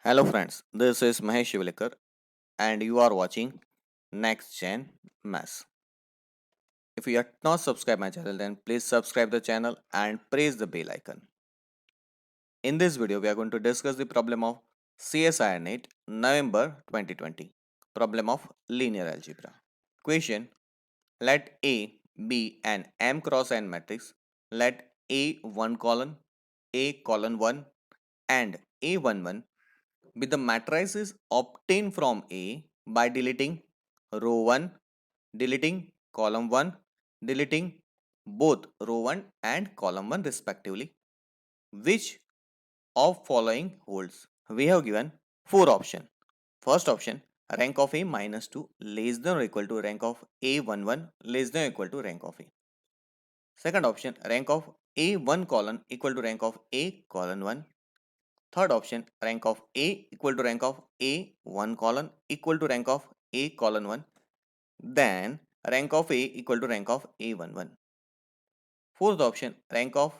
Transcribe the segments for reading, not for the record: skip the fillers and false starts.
Hello friends, this is Mahesh Shivalekar and you are watching Next Gen Maths. If you have not subscribed my channel then please subscribe the channel and press the bell icon. In this video we are going to discuss the problem of CSIR NET November 2020. Problem of linear algebra. Question: let A be an M cross N matrix. Let A 1 colon, A colon 1 and A11 be the matrices obtained from A by deleting row 1, deleting column 1, deleting both row 1 and column 1 respectively. Which of following holds? We have given four options. First option, rank of A minus 2 less than or equal to rank of A11 less than or equal to rank of A. Second option, rank of A1 colon equal to rank of A colon 1. Third option, rank of A equal to rank of A 1 colon equal to rank of A colon 1. Then rank of A equal to rank of A11. Fourth option, rank of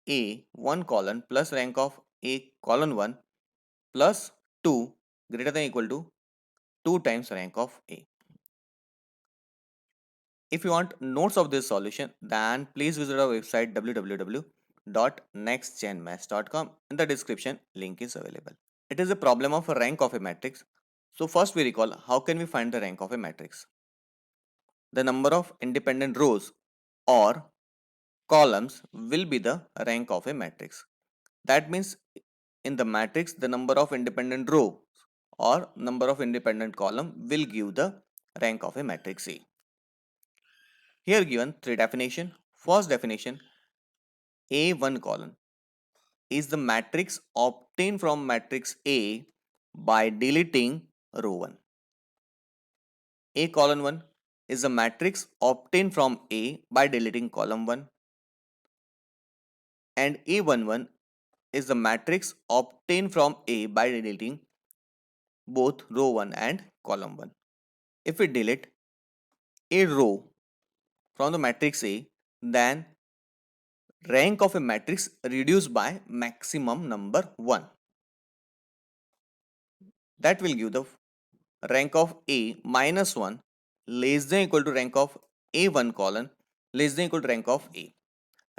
A 1 colon plus rank of A colon 1 plus 2 greater than or equal to 2 times rank of A. If you want notes of this solution, then please visit our website www.nextgenmaths.com. In the description, link is available. It is a problem of a rank of a matrix. So first we recall how can we find the rank of a matrix. The number of independent rows or columns will be the rank of a matrix. That means in the matrix the number of independent rows or number of independent column will give the rank of a matrix A. Here given three definition. First definition, A1 column is the matrix obtained from matrix A by deleting row 1. A colon 1 is a matrix obtained from A by deleting column 1, and A11 is the matrix obtained from A by deleting both row 1 and column 1. If we delete a row from the matrix A, then rank of a matrix reduced by maximum number 1. That will give the rank of A minus 1 less than equal to rank of A1 colon less than equal to rank of A.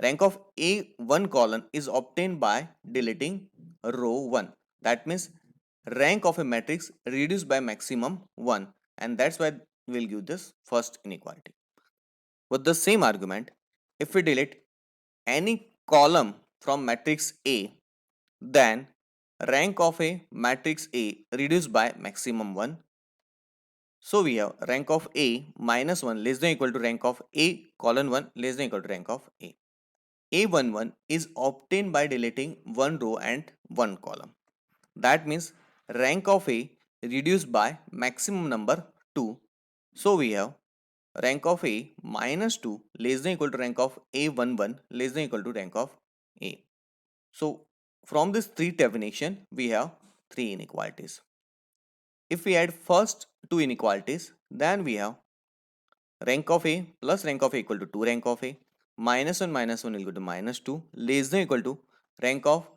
Rank of A1 colon is obtained by deleting row 1. That means rank of a matrix reduced by maximum 1, and that's why we'll give this first inequality. With the same argument, if we delete any column from matrix A, then rank of a matrix A reduced by maximum 1. So we have rank of A minus 1 less than equal to rank of A colon 1 less than equal to rank of A. A11 is obtained by deleting one row and one column. That means rank of A reduced by maximum number 2. So we have rank of A minus 2 less than equal to rank of A11 less than equal to rank of A. So from this three definition we have three inequalities. If we add first two inequalities, then we have rank of A plus rank of A equal to 2 rank of A, minus 1 equal to minus 2 less than equal to rank of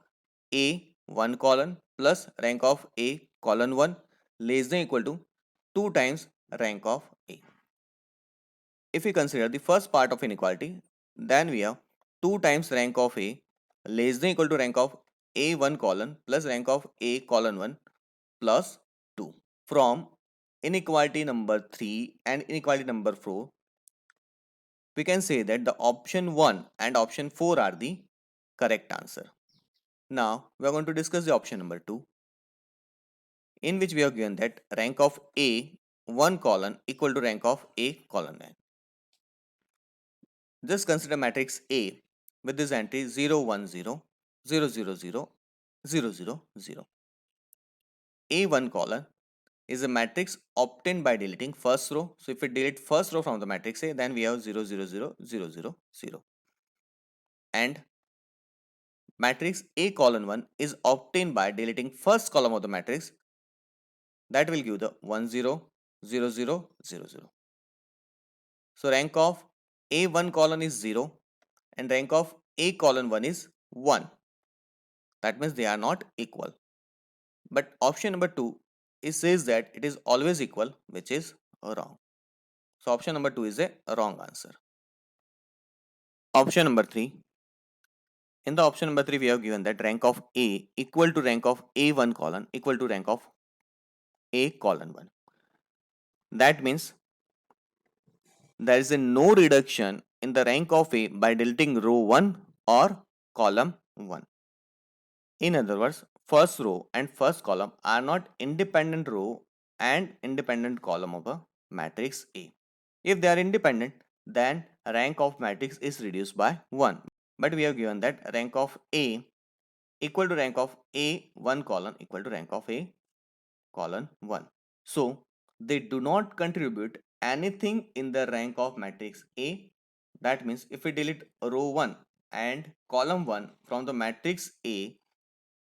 A 1 colon plus rank of A colon 1 less than equal to 2 times rank of A. If we consider the first part of inequality, then we have 2 times rank of A less than equal to rank of A1 colon plus rank of A colon 1 plus 2. From inequality number 3 and inequality number 4, we can say that the option 1 and option 4 are the correct answer. Now we are going to discuss the option number 2, in which we have given that rank of A 1 colon equal to rank of A colon 9. Just consider matrix A with this entry 0 1 0 0 0 0 0 0 0. A1 colon is a matrix obtained by deleting first row. So if we delete first row from the matrix A, then we have 0 0 0 0 0 0. And matrix A colon 1 is obtained by deleting first column of the matrix. That will give the 1 0 0 0 0 0. So rank of A1 colon is 0 and rank of A colon 1 is 1. That means they are not equal. But option number 2, it says that it is always equal, which is wrong. So option number 2 is a wrong answer. Option number 3. In the option number 3, we have given that rank of A equal to rank of A1 colon equal to rank of A colon 1. That means there is a no reduction in the rank of A by deleting row 1 or column 1. In other words, first row and first column are not independent row and independent column of a matrix A. If they are independent, then rank of matrix is reduced by 1. But we have given that rank of A equal to rank of A1 colon equal to rank of A colon 1. So they do not contribute anything in the rank of matrix A. That means if we delete row 1 and column 1 from the matrix A,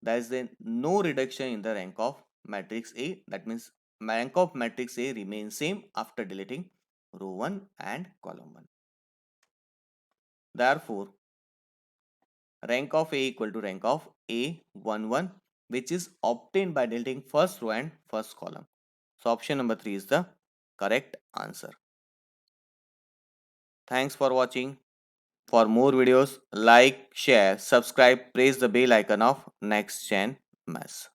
there is then no reduction in the rank of matrix A. That means rank of matrix A remains same after deleting row 1 and column 1. Therefore, rank of A equal to rank of A11, which is obtained by deleting first row and first column. So option number 3 is the correct answer. Thanks for watching. For more videos, like, share, subscribe, press the bell icon of NextGenMaths.